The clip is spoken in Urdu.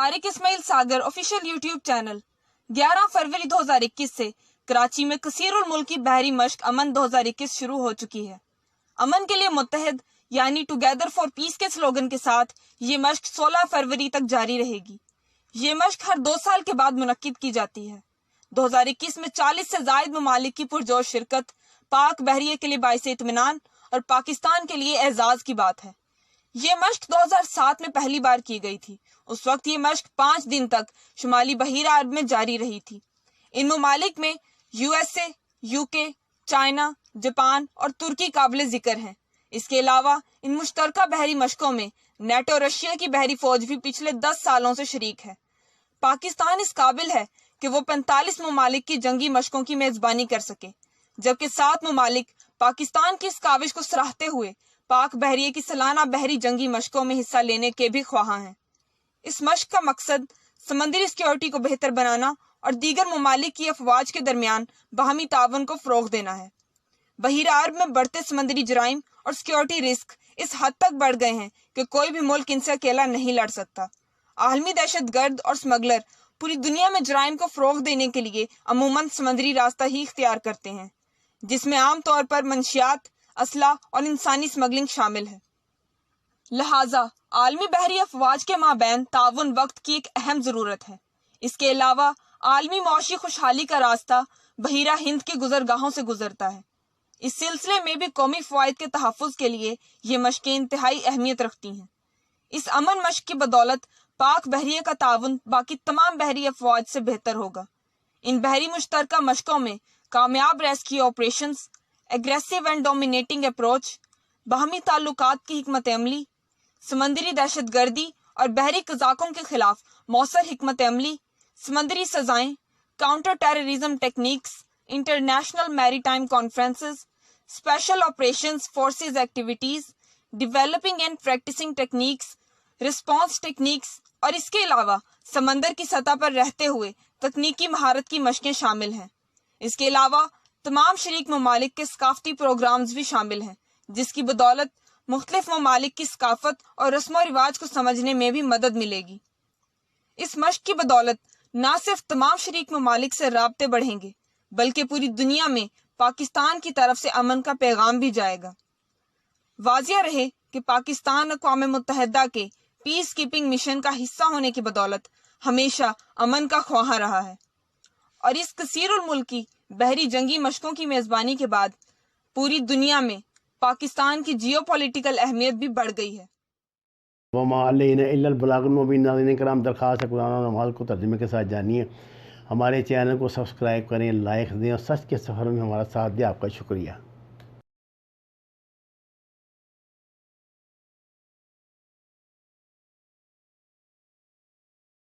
طارق اسماعیل ساگر آفیشیل یوٹیوب چینل 11 فروری 2021 سے کراچی میں کثیر الملکی بحری مشق امن 2021 شروع ہو چکی ہے۔ امن کے لیے متحد یعنی ٹوگیدر فار پیس کے سلوگن کے ساتھ یہ مشق 16 فروری تک جاری رہے گی۔ یہ مشق ہر 2 سال کے بعد منعقد کی جاتی ہے۔ 2021 میں 40 سے زائد ممالک کی پرجوش شرکت پاک بحریے کے لیے باعث اطمینان اور پاکستان کے لیے اعزاز کی بات ہے۔ یہ مشق 2007 میں پہلی بار کی گئی تھی۔ اس وقت یہ مشق 5 دن تک شمالی بحیرہ عرب میں جاری رہی تھی۔ ان ممالک میں USA، UK، چائنا، جاپان اور ترکی قابل ذکر ہیں۔ اس کے علاوہ ان مشترکہ بحری مشقوں میں نیٹو رشیا کی بحری فوج بھی پچھلے 10 سالوں سے شریک ہے۔ پاکستان اس قابل ہے کہ وہ 45 ممالک کی جنگی مشقوں کی میزبانی کر سکے، جبکہ 7 ممالک پاکستان کی اس کاوش کو سراہتے ہوئے پاک بحریے کی سالانہ بحری جنگی مشقوں میں حصہ لینے کے بھی خواہاں ہیں۔ اس مشق کا مقصد سمندری سیکیورٹی کو بہتر بنانا اور دیگر ممالک کی افواج کے درمیان باہمی تعاون کو فروغ دینا ہے۔ بحیرہ عرب میں بڑھتے سمندری جرائم اور سیکیورٹی رسک اس حد تک بڑھ گئے ہیں کہ کوئی بھی ملک ان سے اکیلا نہیں لڑ سکتا۔ عالمی دہشت گرد اور سمگلر پوری دنیا میں جرائم کو فروغ دینے کے لیے عموماً سمندری راستہ ہی اختیار کرتے ہیں، جس میں عام طور پر منشیات، اسلحہ اور انسانی سمگلنگ شامل ہے۔ لہٰذا عالمی بحری افواج کے مابین تعاون وقت کی ایک اہم ضرورت ہے۔ اس کے علاوہ عالمی معاشی خوشحالی کا راستہ بحیرہ ہند کے گزرگاہوں سے گزرتا ہے۔ اس سلسلے میں بھی قومی فوائد کے تحفظ کے لیے یہ مشقیں انتہائی اہمیت رکھتی ہیں۔ اس امن مشق کی بدولت پاک بحریے کا تعاون باقی تمام بحری افواج سے بہتر ہوگا۔ ان بحری مشترکہ مشقوں میں کامیاب rescue operations, aggressive and dominating approach, باہمی تعلقات کی حکمت عملی، سمندری دہشت گردی اور بحری قزاقوں کے خلاف مؤثر حکمت عملی، سمندری سزائیں، counter terrorism techniques, international maritime conferences, special operations forces activities, developing and practicing techniques, response techniques اور اس کے علاوہ سمندر کی سطح پر رہتے ہوئے تکنیکی مہارت کی مشقیں شامل ہیں۔ اس کے علاوہ تمام شریک ممالک کے ثقافتی پروگرامز بھی شامل ہیں، جس کی بدولت مختلف ممالک کی ثقافت اور رسم و رواج کو سمجھنے میں بھی مدد ملے گی۔ اس مشق کی بدولت نہ صرف تمام شریک ممالک سے رابطے بڑھیں گے، بلکہ پوری دنیا میں پاکستان کی طرف سے امن کا پیغام بھی جائے گا۔ واضح رہے کہ پاکستان اقوام متحدہ کے پیس کیپنگ مشن کا حصہ ہونے کی بدولت ہمیشہ امن کا خواہاں رہا ہے، اور اس کثیر الملکی بحری جنگی مشقوں کی میزبانی کے بعد پوری دنیا میں پاکستان کی جیو پولیٹیکل اہمیت بھی بڑھ گئی ہے۔ وما علینا الا البلاغ المبین۔ ناظرین کرام، درخواست ہے قرآن اور نماز کو ترجمے کے ساتھ جانیے، ہمارے چینل کو سبسکرائب کریں، لائک دیں اور سچ کے سفر میں ہمارا ساتھ دیں۔ آپ کا شکریہ۔